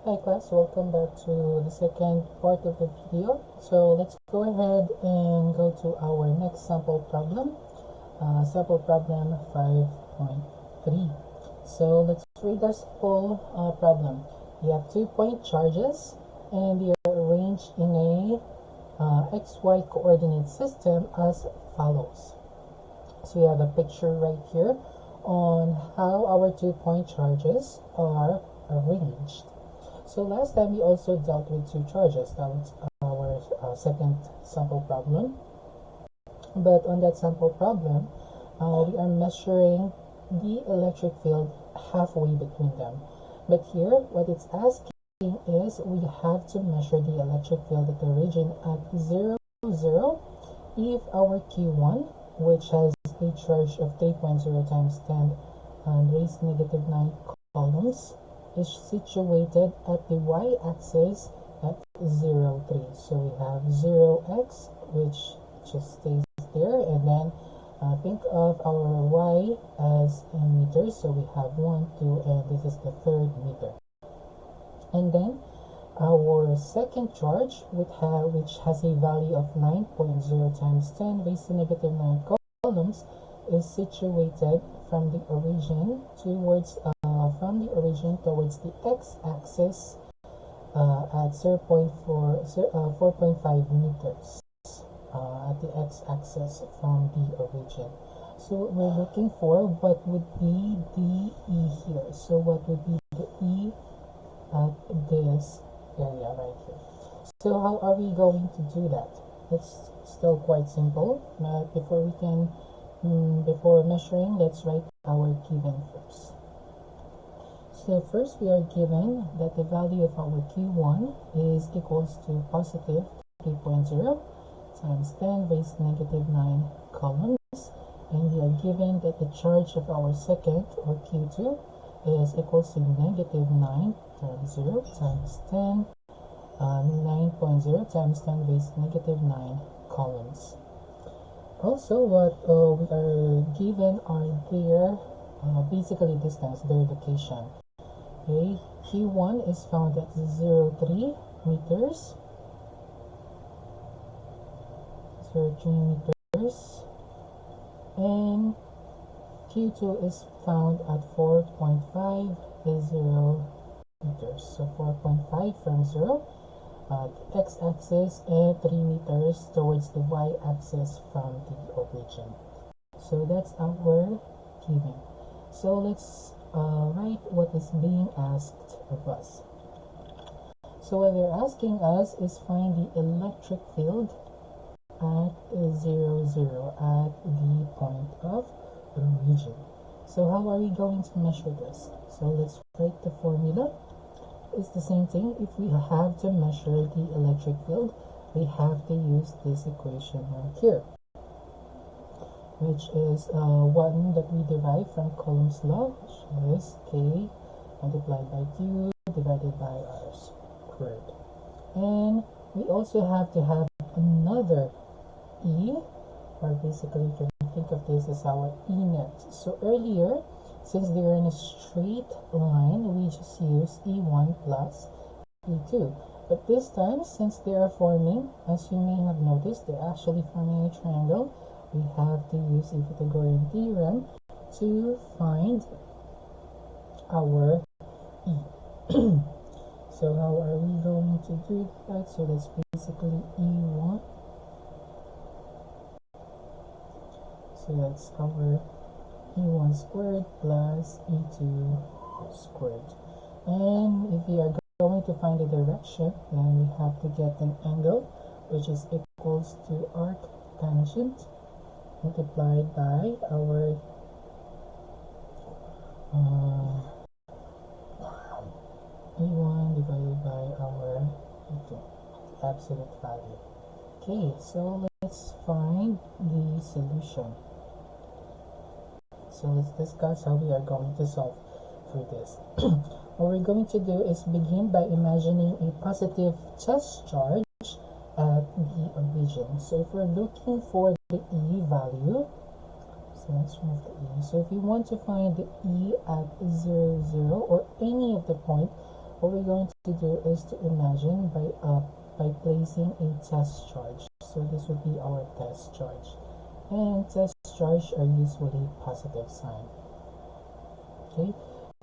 Hi class, welcome back to the second part of the video. So let's go ahead and go to our next sample problem, sample problem 5.3. So let's read our sample problem. We have 2-point charges and they are arranged in a XY coordinate system as follows. So we have a picture right here on how our 2-point charges are arranged. So last time we also dealt with 2 charges. That was our second sample problem. But on that sample problem, we are measuring the electric field halfway between them. But here, what it's asking is we have to measure the electric field at the origin at 0, 0 if our Q1, which has a charge of 3.0 times 10 and raised negative 9 coulombs, is situated at the y-axis at 0, 3. So we have 0x, which just stays there, and then think of our y as in meters. So we have 1, 2, and this is the third meter. And then our second charge, which has a value of 9.0 times 10 raised to negative 9 coulombs, is situated from the origin towards the x-axis at 4.5 meters at the x-axis from the origin. So we're looking for what would be the E here. So what would be the E at this area right here? So how are we going to do that? It's still quite simple, but before measuring, let's write our given first. So first we are given that the value of our Q1 is equals to positive 3.0 times 10 raised to negative 9 coulombs, and we are given that the charge of our second, or Q2, is equals to negative 9 times 0 times 10, 9.0 times 10 raised to negative 9 coulombs. Also, what we are given are their basically distance, their location. Okay, Q1 is found at 0.3 meters. 0.3 meters. And Q2 is found at 4.50 meters. So 4.5 from 0, the x-axis, and 3 meters towards the y-axis from the origin. So that's our given. So let's write what is being asked of us. So what they're asking us is find the electric field at 0, 0 at the point of origin. So how are we going to measure this? So let's write the formula. It's the same thing. If we have to measure the electric field, we have to use this equation right here, which is one that we derive from Coulomb's law, which is K multiplied by Q divided by R squared. And we also have to have another E, or basically you can think of this as our E net. So earlier, since they are in a straight line, we just use E1 plus E2. But this time, since they are forming, as you may have noticed, they're actually forming a triangle, we have to use a Pythagorean theorem to find our E. So how are we going to do that? So that's basically E1. So that's our E1 squared plus E2 squared. And if we are going to find the direction, then we have to get an angle, which is equals to arc tangent multiplied by our E1 divided by our E2, absolute value. Okay, so let's find the solution. So let's discuss how we are going to solve for this. What we're going to do is begin by imagining a positive test charge at the origin. So if we're looking for the E value, so let's remove the E. So if you want to find the E at 0, 0 or any of the point what we're going to do is to imagine by placing a test charge. So this would be our test charge, and test charge are usually positive sign. Okay,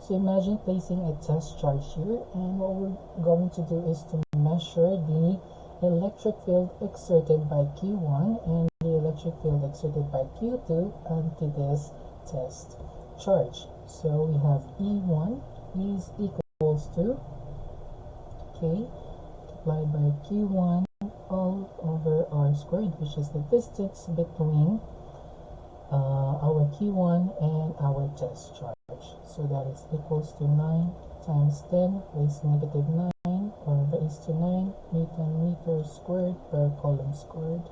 so imagine placing a test charge here, and what we're going to do is to measure the electric field exerted by Q1 and the electric field exerted by Q2 onto this test charge. So we have E1 is equals to K multiplied by Q1 all over R squared, which is the distance between our Q1 and our test charge. So that is equals to 9 times 10 raised to negative 9 or raised to 9 Newton meters squared per coulomb squared,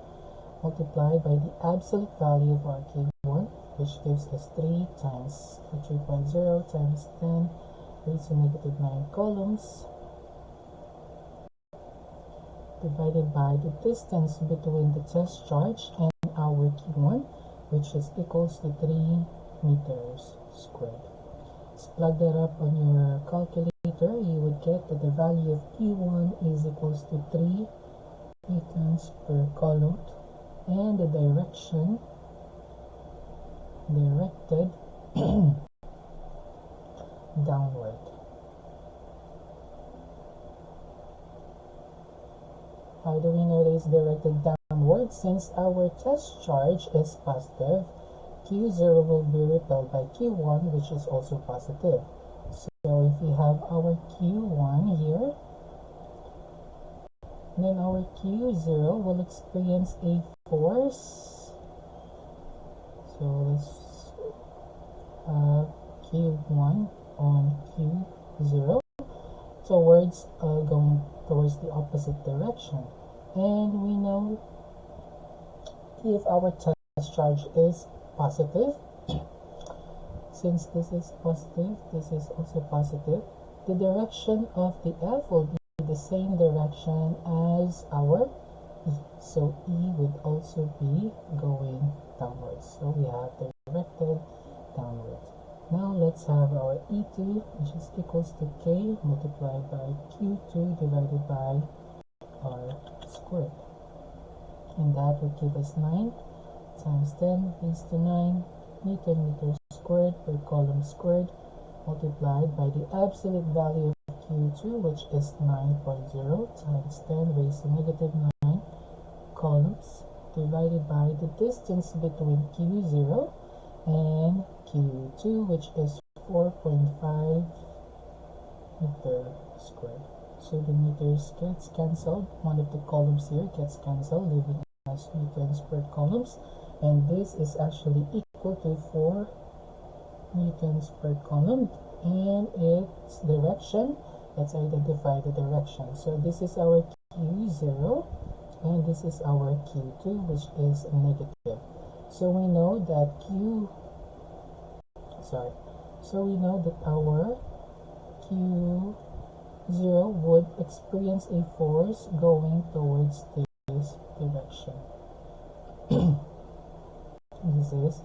multiplied by the absolute value of our Q1, which gives us 3 times 3.0 times 10 raised to negative 9 coulombs, divided by the distance between the test charge and our Q1, which is equals to 3 meters squared. Let's plug that up on your calculator. You would get that the value of E1 is equals to 3 newtons per coulomb, and the direction directed downward. How do we know it is directed downward? Since our test charge is positive, Q0 will be repelled by Q1, which is also positive. So if we have our Q1 here, then our Q0 will experience a force. So let's have Q1 on Q0 towards going towards the opposite direction. And we know if our test charge is positive, since this is positive, this is also positive, the direction of the F will be the same direction as our E. So E would also be going downwards. So we have directed downwards. Now let's have our E2, which is equals to K multiplied by Q2 divided by R squared. And that would give us 9 times 10 raised to 9 Newton meters squared per coulomb squared, multiplied by the absolute value of Q2, which is 9.0 times 10 raised to negative 9 coulombs, divided by the distance between Q0 and Q2, which is 4.5 meter squared. So the meters gets cancelled. One of the columns here gets cancelled, leaving us newtons per coulombs, and this is actually equal to 4 newtons per coulomb, and its direction, let's identify the direction. So this is our Q0 and this is our Q2, which is negative. So we know that we know that our Q0 would experience a force going towards this direction. This is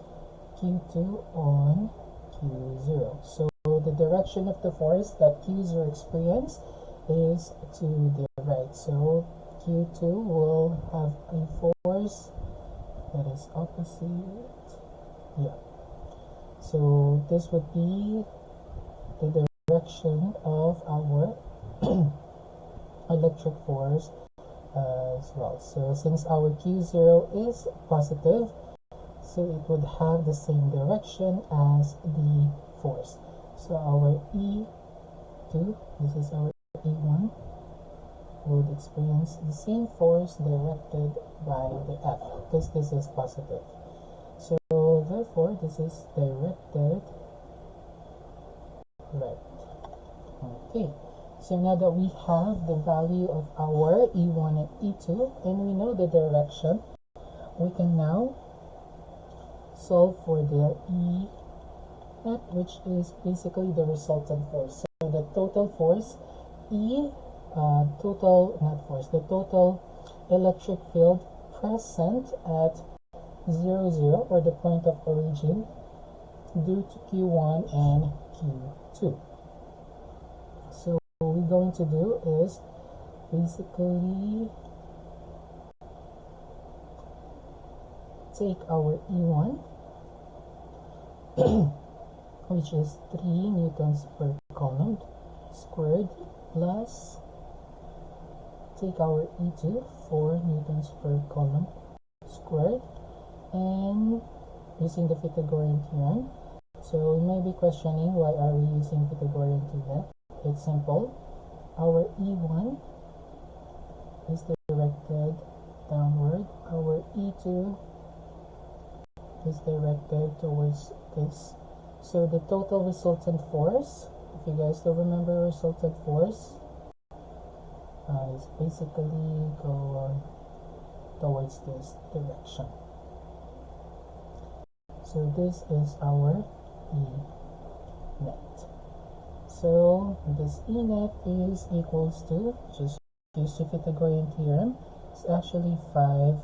Q2 on Q0. So the direction of the force that Q0 experience is to the right. So Q2 will have a force that is opposite. Yeah. So this would be the direction of our electric force as well. So since our Q0 is positive, so it would have the same direction as the force. So our E2, this is our E1, would experience the same force directed by the F, because this is positive. So therefore this is directed right. Okay, so now that we have the value of our E1 and E2 and we know the direction, we can now solve for the E net, which is basically the resultant force. So the total force E, the total electric field present at 0, 0, or the point of origin, due to Q1 and Q2. So we we're going to do is basically take our E1, which is 3 newtons per coulomb squared, plus take our E2, 4 newtons per coulomb squared, and using the Pythagorean theorem. So you may be questioning, why are we using Pythagorean theorem? It's simple. Our E1 is directed downward. Our E2 is directed towards this. So the total resultant force, if you guys still remember resultant force, is basically go towards this direction. So this is our E net. So this E net is equals to, just use the Pythagorean theorem, it's actually 5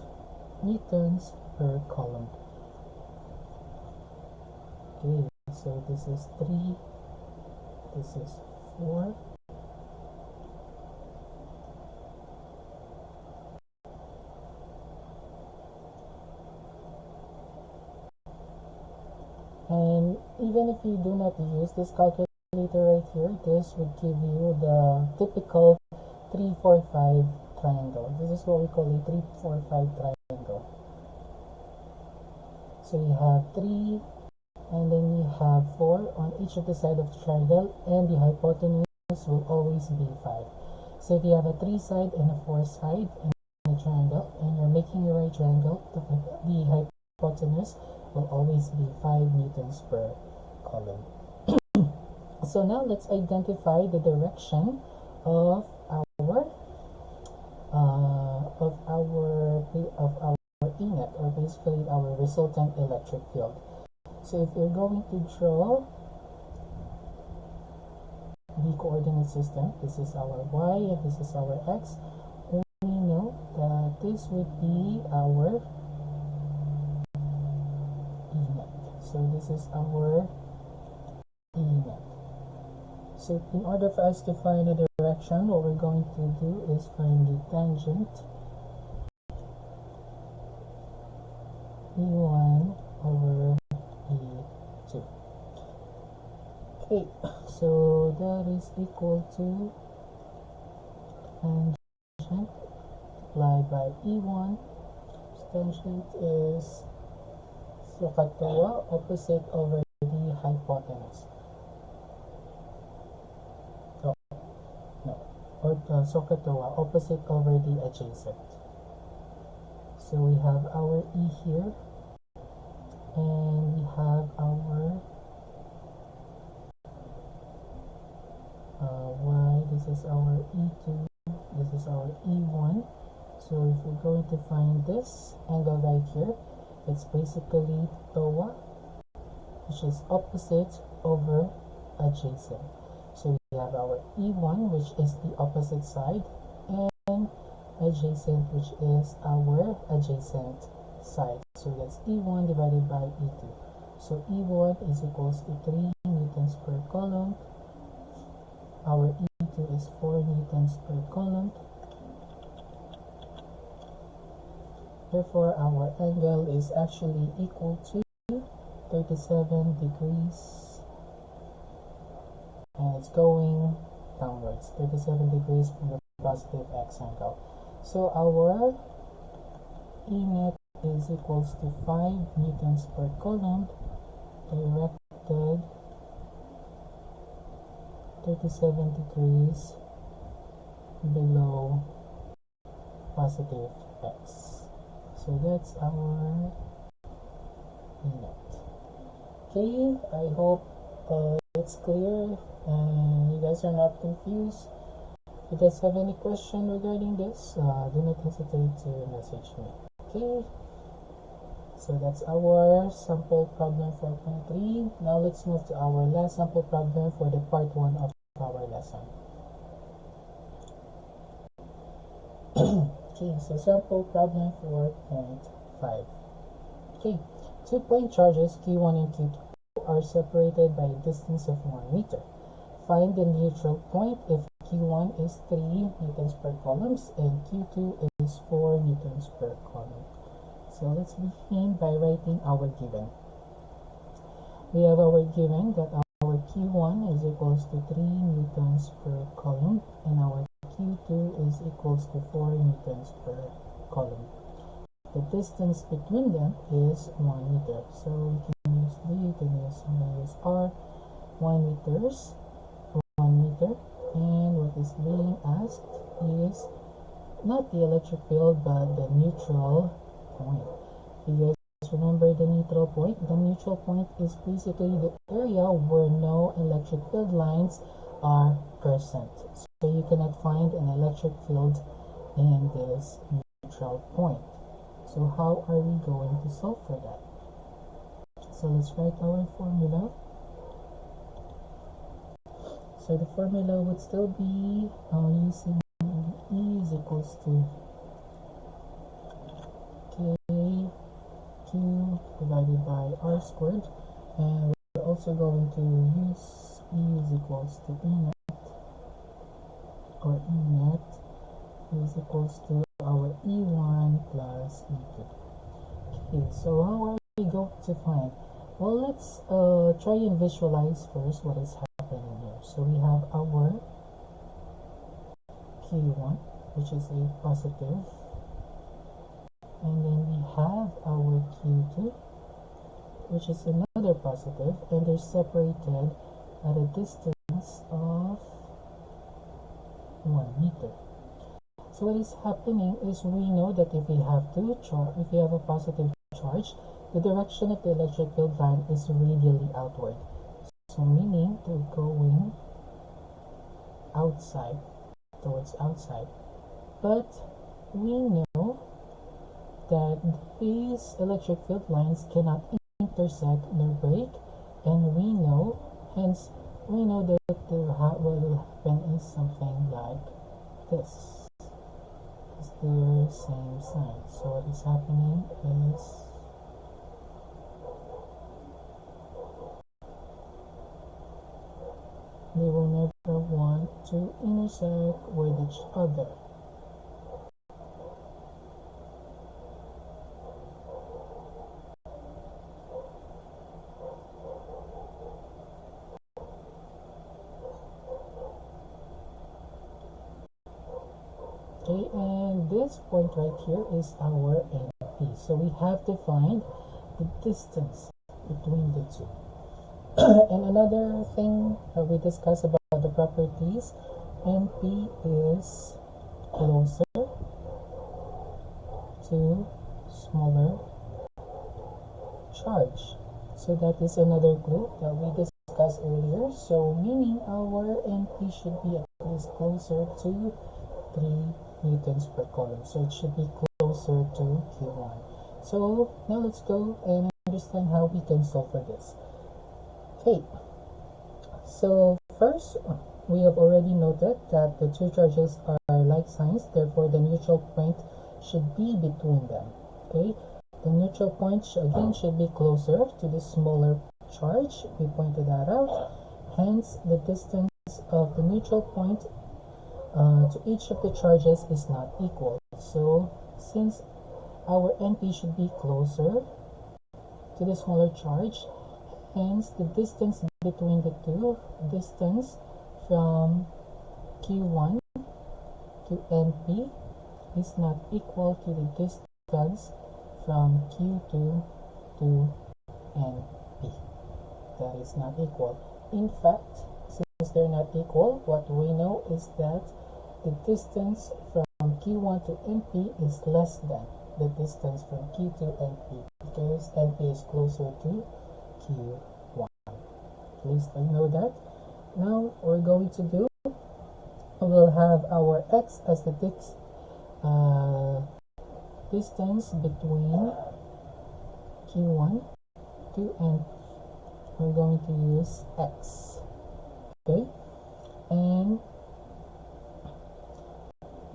newtons per coulomb. Okay, so this is 3, this is 4, and even if you do not use this calculator right here, this would give you the typical 3-4-5 triangle. This is what we call a 3-4-5 triangle. So you have 3, and then you have 4 on each of the side of the triangle, and the hypotenuse will always be 5. So if you have a 3 side and a 4 side in a triangle, and you're making a right triangle, the hypotenuse will always be 5 newtons per coulomb. So now let's identify the direction of our E net, or basically our resultant electric field. So if you're going to draw the coordinate system, this is our y and this is our x, we know that this would be our E net. So this is our E net. So in order for us to find the direction, what we're going to do is find the tangent E1 over E2. Okay, so that is equal to tangent multiplied by E1. Tangent is SOHCAHTOA, opposite over the hypotenuse. Or SOHCAHTOA, opposite over the adjacent. So we have our E here, and we have our y. This is our E2, this is our E1. So if we're going to find this angle right here, it's basically TOA, which is opposite over adjacent. So we have our E1, which is the opposite side, and adjacent, which is our adjacent side. So that's E1 divided by E2. So E1 is equals to 3 newtons per coulomb. Our E2 is 4 newtons per coulomb. Therefore, our angle is actually equal to 37 degrees, and it's going downwards, 37 degrees from the positive x angle. So our E net is equals to 5 newtons per coulomb directed 37 degrees below positive x. So that's our E net. Okay, I hope it's clear and you guys are not confused. If you guys have any question regarding this, do not hesitate to message me. Okay, so that's our sample problem 4.3. Now let's move to our last sample problem for the part 1 of our lesson. Okay, so sample problem 4.5. Okay, 2-point charges Q1 and Q2 are separated by a distance of 1 meter. Find the neutral point if Q1 is 3 newtons per columns and Q2 is 4 newtons per column. So let's begin by writing our given. We have our given that our Q1 is equals to 3 newtons per column and our Q2 is equals to 4 newtons per column. The distance between them is 1 meter. So we can use D, you can use R, 1 meters, 1 meter. And what is being asked is not the electric field but the neutral point. You guys remember the neutral point? The neutral point is basically the area where no electric field lines are present. So you cannot find an electric field in this neutral point. So how are we going to solve for that? So let's write our formula. So the formula would still be using E is equals to K Q divided by R squared, and we're also going to use E is equals to E net, or E net is equals to our E1 plus E2. Okay, so how are we going to find? Well, let's try and visualize first what is happening here. So we have our Q1, which is a positive, and then we have our Q2, which is another positive, and they're separated at a distance of 1 meter. So what is happening is we know that if we have a positive charge, the direction of the electric field line is radially outward. So meaning they're going outside, towards outside. But we know that these electric field lines cannot intersect nor break, and we know that what will happen is something like this. It's their same sign. So what is happening is they will never want to intersect with each other. Okay, and this point right here is our NP. So we have to find the distance between the two. And another thing that we discussed about the properties, NP is closer to smaller charge. So that is another clue that we discussed earlier. So meaning our NP should be at least closer to 3 newtons per coulomb. So it should be closer to Q1. So now let's go and understand how we can solve for this. Okay, so first we have already noted that the two charges are like signs, therefore the neutral point should be between them. Okay, the neutral point again should be closer to the smaller charge. We pointed that out. Hence the distance of the neutral point to each of the charges is not equal. So since our NP should be closer to the smaller charge, hence the distance between the two, distance from Q1 to NP is not equal to the distance from Q2 to NP. That is not equal. In fact, since they're not equal, what we know is that the distance from Q1 to NP is less than the distance from Q2 to NP, because NP is closer to Q1. At least I know that. Now we're going to do, we'll have our X as the distance between Q1 to NP. We're going to use X. Okay, and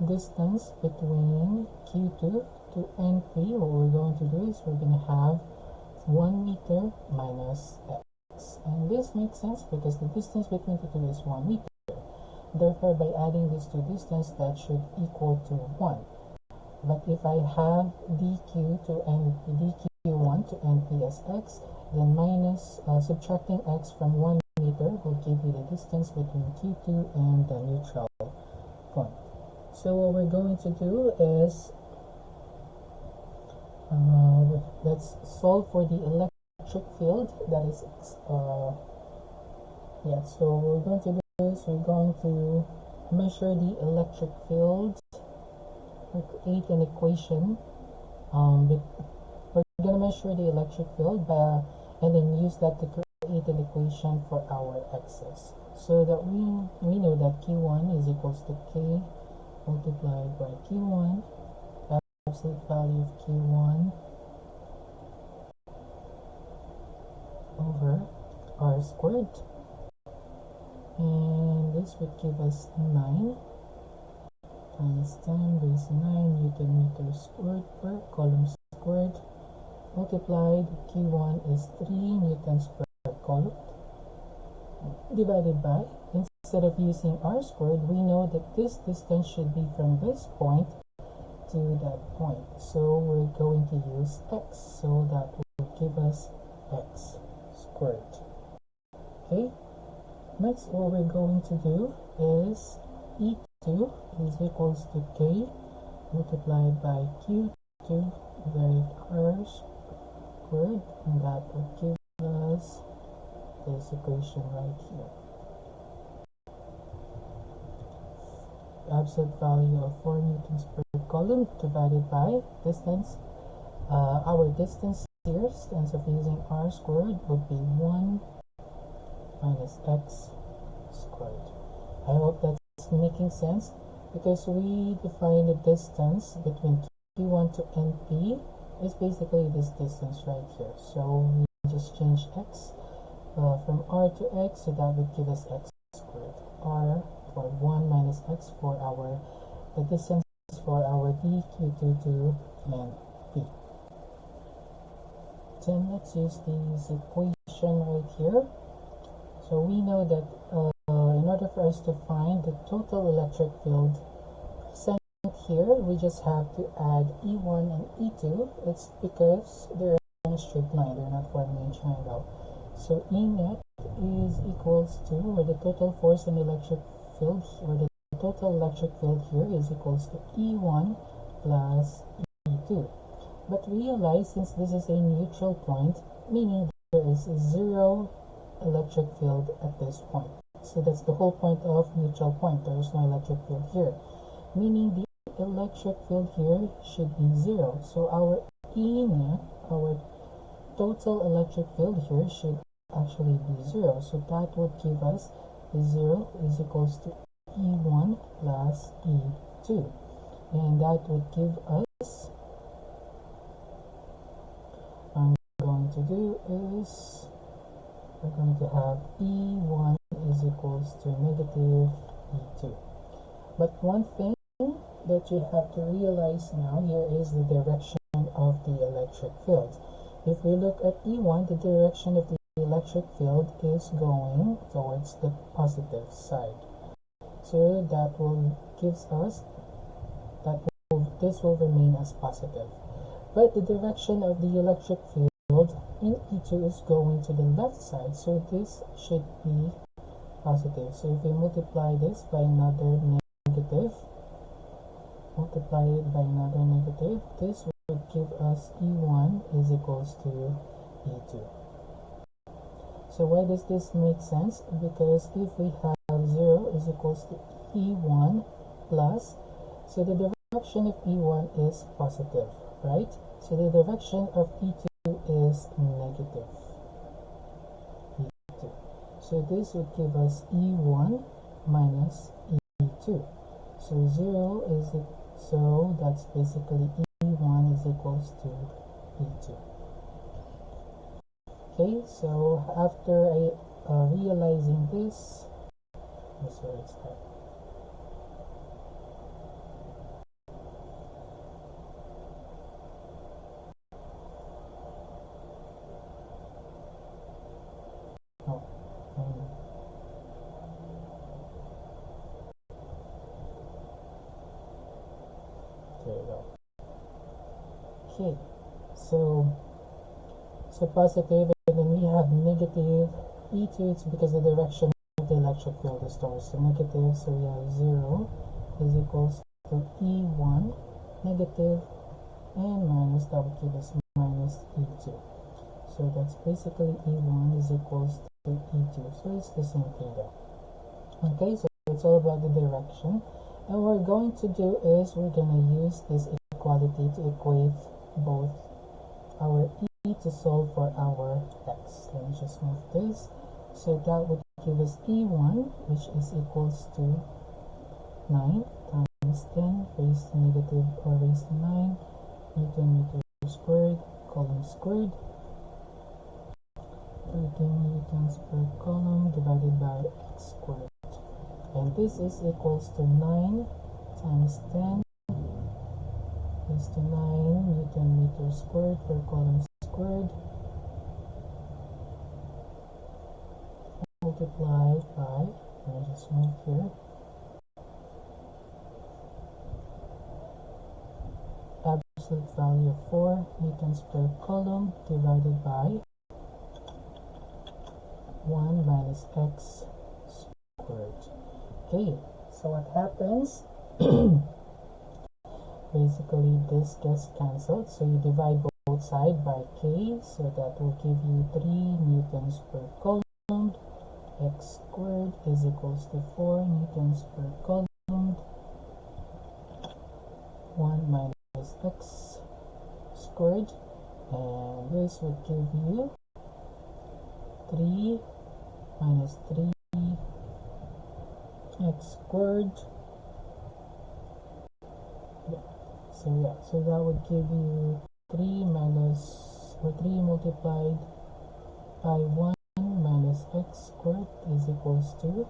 distance between Q2 to NP, what we're going to do is we're going to have 1 meter minus X. And this makes sense because the distance between the two is 1 meter. Therefore, by adding these two distances, that should equal to 1. But if I have dq1 to np as x, then subtracting x from 1 meter will give you the distance between q2 and the neutral point. So what we're going to do is let's solve for the electric field. That is so what we're going to do is we're going to measure the electric field. We create an equation. We're going to measure the electric field and then use that to create an equation for our axis. So that we know that Q1 is equals to K multiplied by Q1, absolute value of Q1 over R squared. And this would give us 9 times 10 raised to 9 Newton meter squared per column squared, multiplied Q1 is 3 newtons per column, divided by, instead of using R squared, we know that this distance should be from this point to that point. So we're going to use x, so that will give us x squared. Okay, next what we're going to do is E2 is equals to K multiplied by Q2 divided R squared, and that will give us this equation right here. Absolute value of 4 newtons per column divided by distance. Our distance here, instead of using R squared, would be 1 minus x squared. I hope that's making sense, because we define the distance between Q1 to NP is basically this distance right here. So we just change x from R to x, so that would give us x squared. R for 1 minus x for the distance for our dq2 to NP. Then let's use this equation right here. So we know that in order for us to find the total electric field present here, we just have to add E1 and E2. It's because they're in a straight line, they're not forming a triangle. So E net is equals to, or the total force and electric field, or the total electric field here is equals to E1 plus E2. But realize, since this is a neutral point, meaning there is zero electric field at this point. So that's the whole point of neutral point. There is no electric field here, meaning the electric field here should be 0. So our E net, our total electric field here, should actually be 0. So that would give us 0 is equals to E1 plus E2. And that would give us, what I'm going to do is, we're going to have E1 is equals to negative E2. But one thing that you have to realize now here is the direction of the electric field. If we look at E1, the direction of the electric field is going towards the positive side. So that will gives us this will remain as positive. But the direction of the electric field in E2 is going to the left side, so this should be positive. So if we multiply this by another negative, this would give us E1 is equals to E2. So why does this make sense? Because if we have 0 is equals to E1 plus, so the direction of E1 is positive, right? So the direction of E2 is negative E2. So this would give us E1 minus E2. So 0 is, so that's basically E1 is equals to E2. Okay, so after realizing this, let's see where it's at. There you go. Okay, so positive, and then we have negative E2. It's because the direction of the electric field is towards the negative, so we have 0 is equals to E1 negative, and minus, that would give us minus E2. So that's basically E1 is equals to E2, so it's the same thing there. Okay, so it's all about the direction, and what we're going to do is we're going to use this equality to equate both our E to solve for our X. Let me just move this. So that would give us E1, which is equals to 9 times 10 raised to negative or raised to 9 Newton meter squared, column squared, 13 newtons per column divided by X squared. And this is equals to 9 times 10 raised to 9 Newton meter squared per column squared multiplied by, let me just move here, absolute value of 4 newtons per column divided by 1 minus X squared. Okay, so what happens? Basically this gets cancelled, so you divide both sides by K, so that will give you 3 newtons per column. X squared is equals to 4 newtons per column, 1 minus X squared, and this would give you 3 minus 3 X squared. So that would give you 3 minus, or 3 multiplied by 1 minus X squared is equals to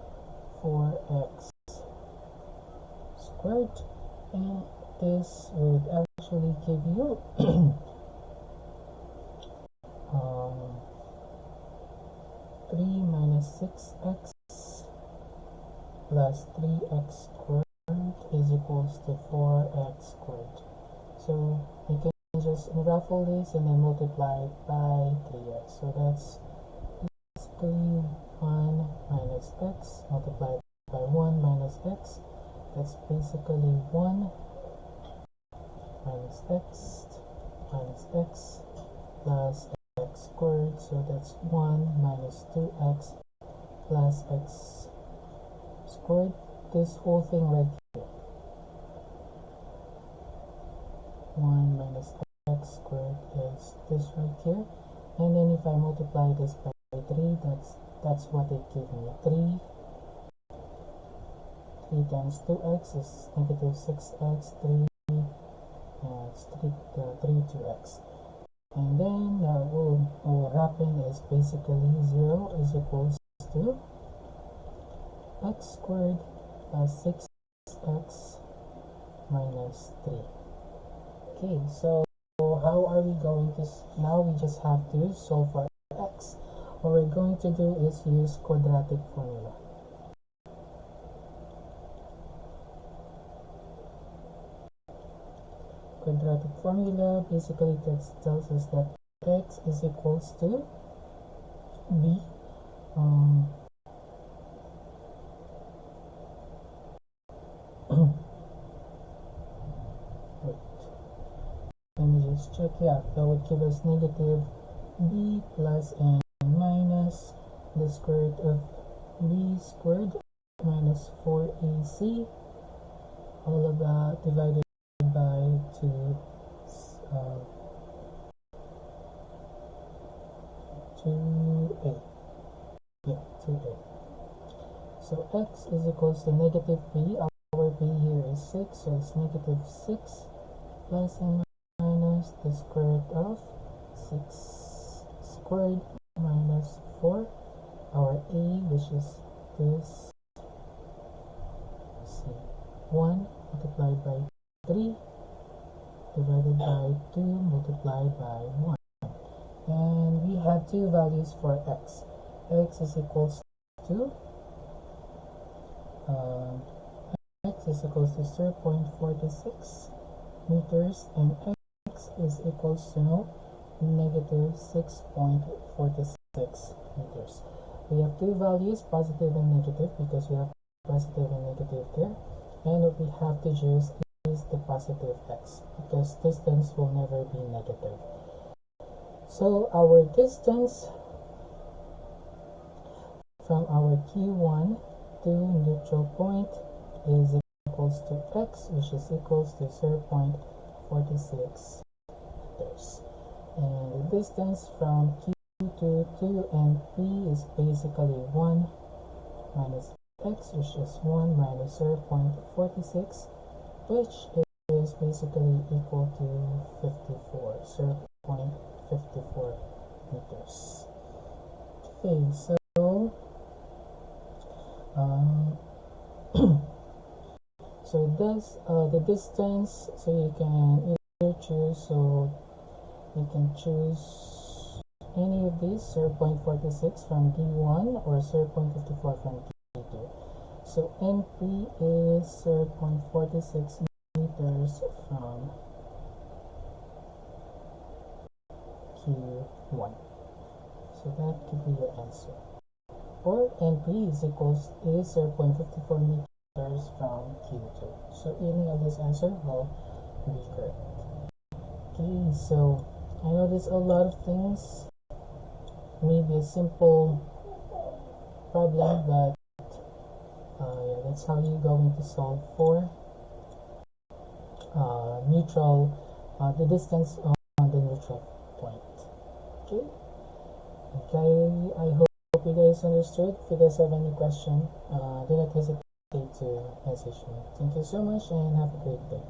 4X squared, and this would actually give you 3 minus 6X plus 3X squared is equals to 4X squared. So you can just unravel this and then multiply it by 3X. So that's basically 1 minus X multiplied by 1 minus X. That's basically 1 minus X plus X squared. So that's 1 minus 2X plus X squared. This whole thing right here, 1 minus X squared is this right here, and then if I multiply this by 3, that's what it gives me. 3 times 2x is negative 6x, 3 it's 3 2x, and then what will happen is basically 0 is equals to X squared plus 6x minus 3. Okay, so how are we going to, now we just have to solve for X. What we're going to do is use quadratic formula. Quadratic formula basically tells us that X is equals to B wait, let me just check. Yeah, that would give us negative B plus and minus the square root of B squared minus 4AC all about divided by 2A. Yeah, 2A. So X is equals to negative B. Our B here is 6, so it's negative 6 plus and minus the square root of 6 squared minus 4. Our A, which is this, let's see, 1 multiplied by 3 divided by 2 multiplied by 1. And we have two values for X. X is equals to X is equals to 0.46 meters and x is equals to negative 6.46 meters. We have two values, positive and negative, because we have positive and negative there, and what we have to use is the positive x, because distance will never be negative. So our distance from our Q1 to neutral point is equals to x, which is equals to 0.46 meters. And the distance from Q2 to NP is basically 1 minus x, which is 1 minus 0.46, which is basically equal to 0.54 meters. Okay, so so that's the distance. So you can either choose, so you can choose any of these, 0.46 from D1 or 0.54 from D2. So NP is 0.46 meters from Q1. So that could be your answer. Or NP is 0.54 meters from Q2. So any of this answer will be correct. Okay, so I know there's a lot of things, maybe a simple problem, but yeah, that's how you're going to solve for neutral, the distance on the neutral point. Okay, I hope you guys understood. If you guys have any question, do not hesitate to message me. Thank you so much and have a great day.